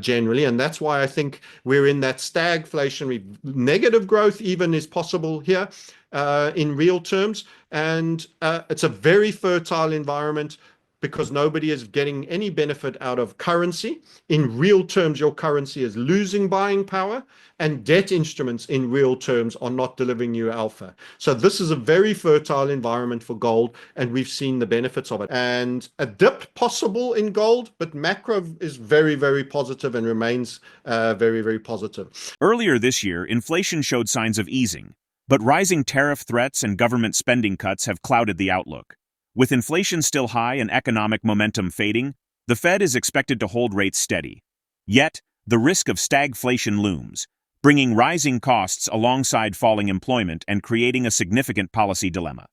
generally. And that's why I think we're in that stagflationary negative growth even is possible here in real terms. And it's a very fertile environment because nobody is getting any benefit out of currency. In real terms, your currency is losing buying power, and debt instruments in real terms are not delivering you alpha. So this is a very fertile environment for gold, and we've seen the benefits of it. And a dip possible in gold, but macro is very, very positive and remains very, very positive. Earlier this year, inflation showed signs of easing, but rising tariff threats and government spending cuts have clouded the outlook. With inflation still high and economic momentum fading, the Fed is expected to hold rates steady. Yet, the risk of stagflation looms, bringing rising costs alongside falling employment and creating a significant policy dilemma.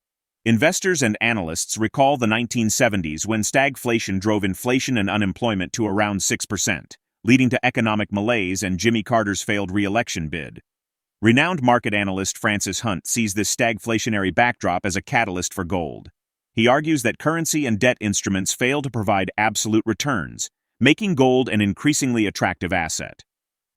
Investors and analysts recall the 1970s when stagflation drove inflation and unemployment to around 6%, leading to economic malaise and Jimmy Carter's failed re-election bid. Renowned market analyst Francis Hunt sees this stagflationary backdrop as a catalyst for gold. He argues that currency and debt instruments fail to provide absolute returns, making gold an increasingly attractive asset.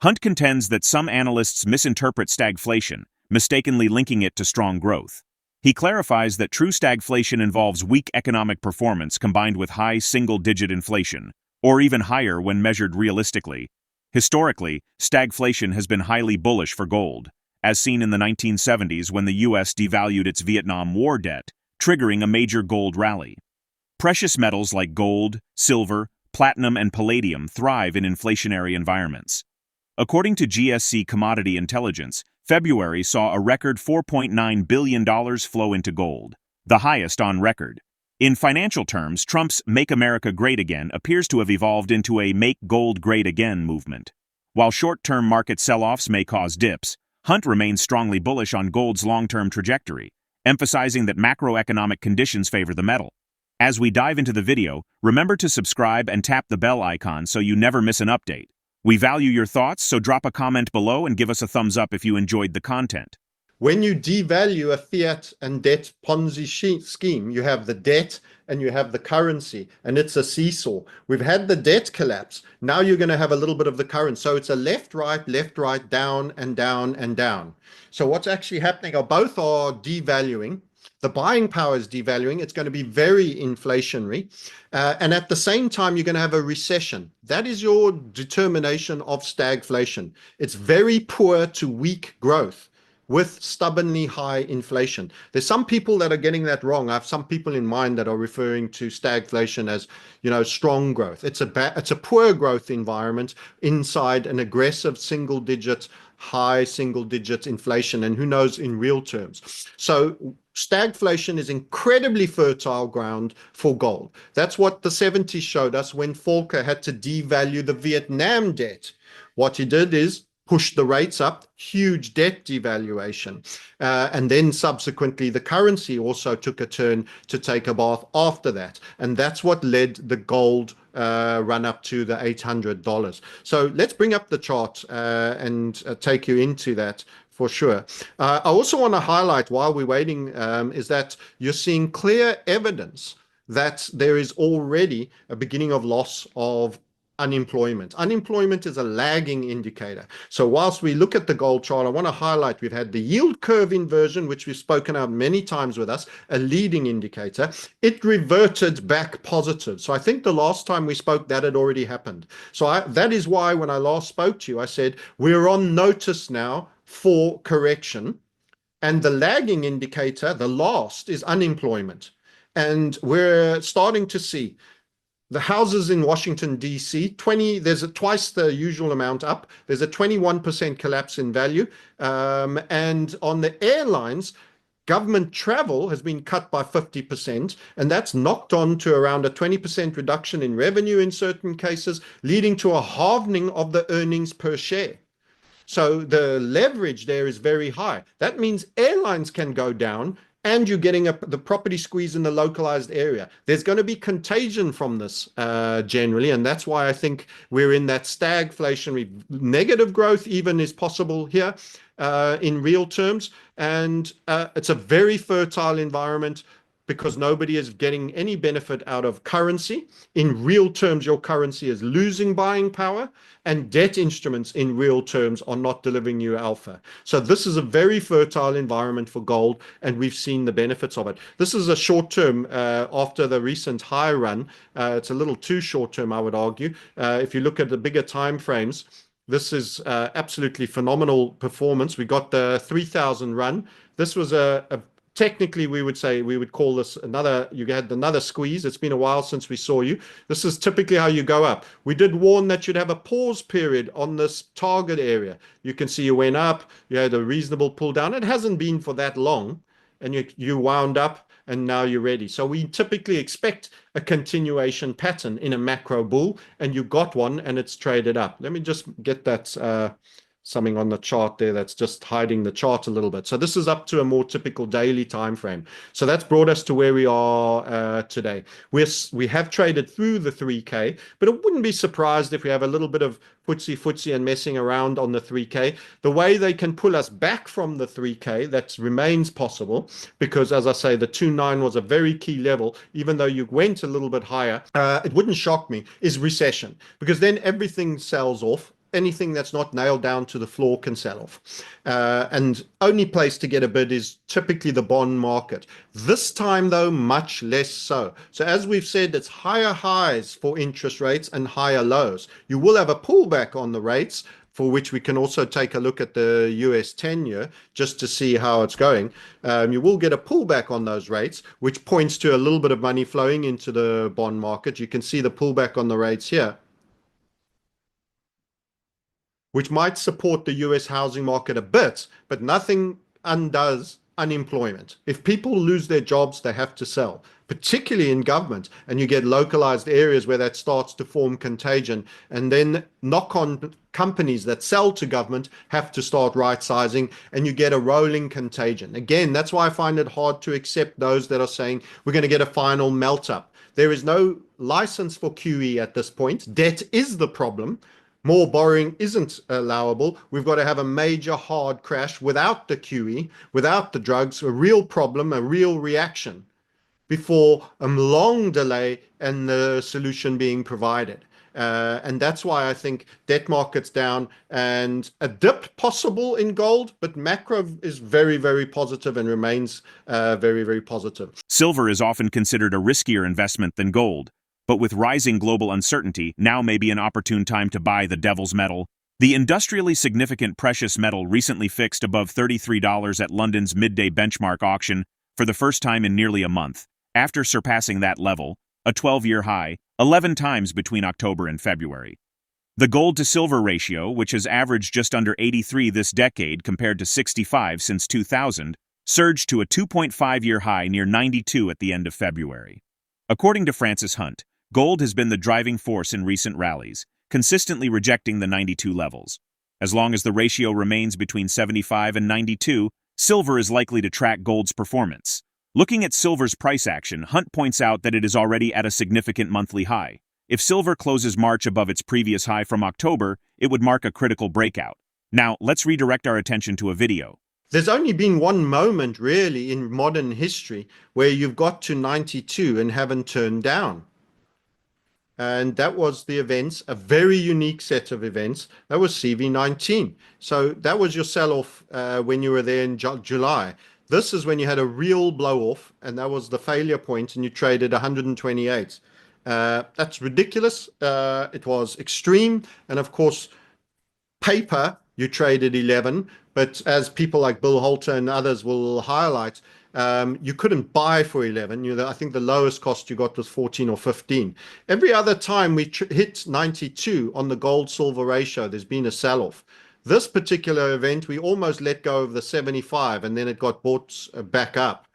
Hunt contends that some analysts misinterpret stagflation, mistakenly linking it to strong growth. He clarifies that true stagflation involves weak economic performance combined with high single-digit inflation, or even higher when measured realistically. Historically, stagflation has been highly bullish for gold, as seen in the 1970s when the U.S. devalued its Vietnam War debt, triggering a major gold rally. Precious metals like gold, silver, platinum, and palladium thrive in inflationary environments. According to GSC Commodity Intelligence, February saw a record $4.9 billion flow into gold, the highest on record. In financial terms, Trump's Make America Great Again appears to have evolved into a Make Gold Great Again movement. While short-term market sell-offs may cause dips, Hunt remains strongly bullish on gold's long-term trajectory, emphasizing that macroeconomic conditions favor the metal. As we dive into the video, remember to subscribe and tap the bell icon so you never miss an update. We value your thoughts, so drop a comment below and give us a thumbs up if you enjoyed the content. When you devalue a fiat and debt Ponzi scheme, you have the debt and you have the currency, and it's a seesaw. We've had the debt collapse. Now you're going to have a little bit of the currency. So it's a left, right, down, and down, and down. So what's actually happening are both are devaluing. The buying power is devaluing. It's going to be very inflationary. And at the same time, you're going to have a recession. That is your determination of stagflation. It's very poor to weak growth with stubbornly high inflation. There's some people that are getting that wrong. I have some people in mind that are referring to stagflation as, strong growth. It's a poor growth environment inside an aggressive high single digit inflation, and who knows in real terms. So stagflation is incredibly fertile ground for gold. That's what the 70s showed us when Volcker had to devalue the Vietnam debt. What he did is pushed the rates up, huge debt devaluation. And then subsequently, the currency also took a turn to take a bath after that. And that's what led the gold run up to the $800. So let's bring up the chart and take you into that for sure. I also want to highlight while we're waiting is that you're seeing clear evidence that there is already a beginning of loss of unemployment. Unemployment is a lagging indicator. So whilst we look at the gold chart, I want to highlight we've had the yield curve inversion, which we've spoken about many times with us, a leading indicator. It reverted back positive. So I think the last time we spoke, that had already happened. So that is why when I last spoke to you, I said, we're on notice now for correction. And the lagging indicator, the last, is unemployment. And we're starting to see the houses in Washington, D.C., there's twice the usual amount up. There's a 21% collapse in value. And on the airlines, government travel has been cut by 50%, and that's knocked on to around a 20% reduction in revenue in certain cases, leading to a halvening of the earnings per share. So the leverage there is very high. That means airlines can go down, and you're getting the property squeeze in the localized area. There's going to be contagion from this generally, and that's why I think we're in that stagflationary negative growth even is possible here in real terms. And it's a very fertile environment because nobody is getting any benefit out of currency. In real terms, your currency is losing buying power, and debt instruments in real terms are not delivering you alpha. So this is a very fertile environment for gold, and we've seen the benefits of it. This is a short term after the recent high run. It's a little too short term, I would argue. If you look at the bigger time frames, this is absolutely phenomenal performance. We got the 3,000 run. This was a technically, we would call this another, you had another squeeze. It's been a while since we saw you. This is typically how you go up. We did warn that you'd have a pause period on this target area. You can see you went up, you had a reasonable pull down. It hasn't been for that long, and you wound up, and now you're ready. So we typically expect a continuation pattern in a macro bull, and you got one, and it's traded up. Let me just get that something on the chart there that's just hiding the chart a little bit. So this is up to a more typical daily time frame. So that's brought us to where we are today. We have traded through the 3K, but it wouldn't be surprised if we have a little bit of footsie and messing around on the 3K. The way they can pull us back from the 3K, that remains possible, because as I say, the 2.9 was a very key level. Even though you went a little bit higher, it wouldn't shock me, is recession, because then everything sells off. Anything that's not nailed down to the floor can sell off. And only place to get a bid is typically the bond market. This time, though, much less so. So as we've said, it's higher highs for interest rates and higher lows. You will have a pullback on the rates, for which we can also take a look at the US 10-year just to see how it's going. You will get a pullback on those rates, which points to a little bit of money flowing into the bond market. You can see the pullback on the rates here, which might support the US housing market a bit, but nothing undoes unemployment. If people lose their jobs, they have to sell, particularly in government, and you get localized areas where that starts to form contagion, and then knock-on companies that sell to government have to start right-sizing, and you get a rolling contagion. Again, that's why I find it hard to accept those that are saying we're going to get a final melt-up. There is no license for QE at this point. Debt is the problem. More borrowing isn't allowable. We've got to have a major hard crash without the QE, without the drugs, a real problem, a real reaction before a long delay and the solution being provided. And that's why I think debt markets down and a dip possible in gold, but macro is very, very positive and remains very, very positive. Silver is often considered a riskier investment than gold, but with rising global uncertainty, now may be an opportune time to buy the devil's metal. The industrially significant precious metal recently fixed above $33 at London's midday benchmark auction for the first time in nearly a month, after surpassing that level, a 12-year high, 11 times between October and February. The gold-to-silver ratio, which has averaged just under 83 this decade compared to 65 since 2000, surged to a 2.5-year high near 92 at the end of February. According to Francis Hunt, gold has been the driving force in recent rallies, consistently rejecting the 92 levels. As long as the ratio remains between 75 and 92, silver is likely to track gold's performance. Looking at silver's price action, Hunt points out that it is already at a significant monthly high. If silver closes March above its previous high from October, it would mark a critical breakout. Now, let's redirect our attention to a video. There's only been one moment, really, in modern history where you've got to 92 and haven't turned down. And that was the events, a very unique set of events. That was CV19. So that was your sell-off when you were there in July. This is when you had a real blow-off, and that was the failure point, and you traded 128. That's ridiculous. It was extreme. And of course, paper, you traded 11. But as people like Bill Holter and others will highlight, you couldn't buy for 11. I think the lowest cost you got was 14 or 15. Every other time we hit 92 on the gold-silver ratio, there's been a sell-off. This particular event, we almost let go of the 75, and then it got bought back up.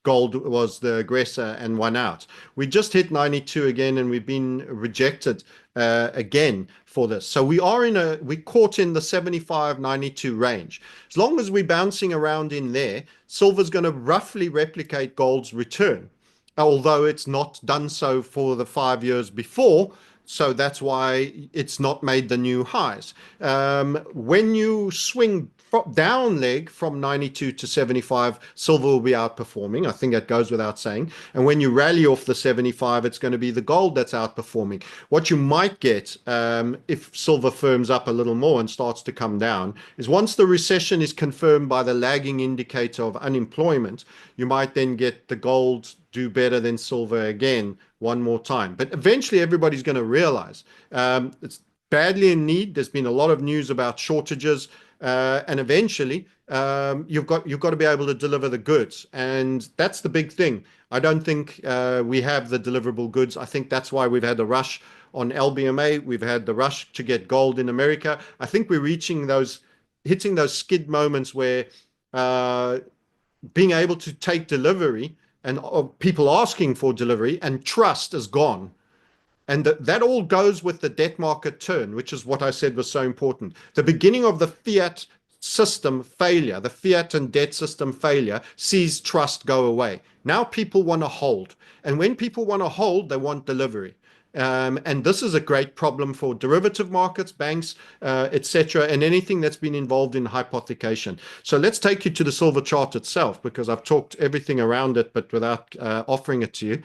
Gold was the aggressor and won out. We just hit 92 again, and we've been rejected again for this. So we caught in the 75-92 range. As long as we're bouncing around in there, silver's going to roughly replicate gold's return, although it's not done so for the 5 years before. So that's why it's not made the new highs. When you swing down leg from 92 to 75, silver will be outperforming. I think that goes without saying. And when you rally off the 75, it's going to be the gold that's outperforming. What you might get if silver firms up a little more and starts to come down is once the recession is confirmed by the lagging indicator of unemployment, you might then get the gold do better than silver again one more time. But eventually everybody's going to realize it's badly in need. There's been a lot of news about shortages, and eventually you've got to be able to deliver the goods, and that's the big thing. I don't think we have the deliverable goods. I think that's why we've had a rush on LBMA. We've had the rush to get gold in America. I think we're hitting those skid moments where being able to take delivery and people asking for delivery and trust is gone. And that all goes with the debt market turn, which is what I said was so important. The beginning of the fiat system failure, the fiat and debt system failure, sees trust go away. Now people want to hold. And when people want to hold, they want delivery. And this is a great problem for derivative markets, banks, etc., and anything that's been involved in hypothecation. So let's take you to the silver chart itself, because I've talked everything around it, but without offering it to you.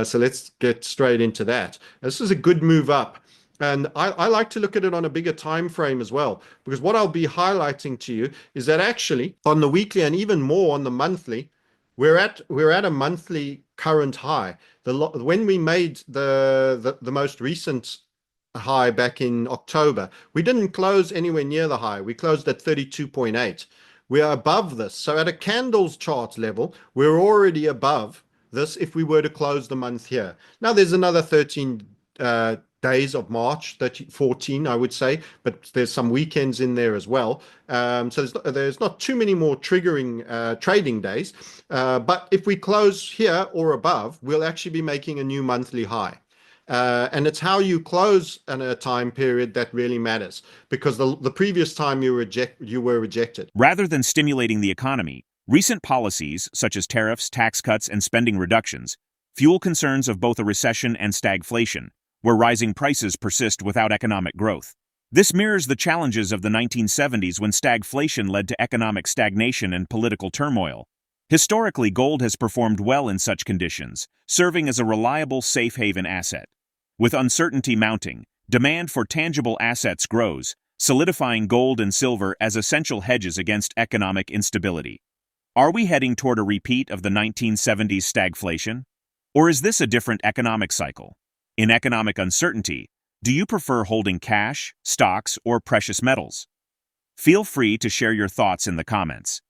So let's get straight into that. This is a good move up. And I like to look at it on a bigger time frame as well, because what I'll be highlighting to you is that actually on the weekly and even more on the monthly, we're at a monthly current high. When we made the most recent high back in October, we didn't close anywhere near the high. We closed at 32.8. We are above this. So at a candles chart level, we're already above this if we were to close the month here. Now there's another 13 days of March, 14, I would say, but there's some weekends in there as well. So there's not too many more triggering trading days. But if we close here or above, we'll actually be making a new monthly high. And it's how you close in a time period that really matters, because the previous time you were rejected. Rather than stimulating the economy, recent policies, such as tariffs, tax cuts, and spending reductions, fuel concerns of both a recession and stagflation, where rising prices persist without economic growth. This mirrors the challenges of the 1970s when stagflation led to economic stagnation and political turmoil. Historically, gold has performed well in such conditions, serving as a reliable safe haven asset. With uncertainty mounting, demand for tangible assets grows, solidifying gold and silver as essential hedges against economic instability. Are we heading toward a repeat of the 1970s stagflation? Or is this a different economic cycle? In economic uncertainty, do you prefer holding cash, stocks, or precious metals? Feel free to share your thoughts in the comments.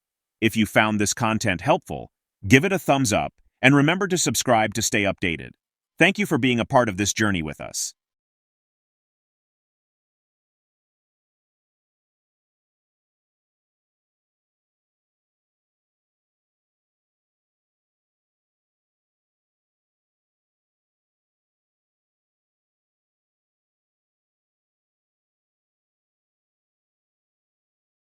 If you found this content helpful, give it a thumbs up and remember to subscribe to stay updated. Thank you for being a part of this journey with us.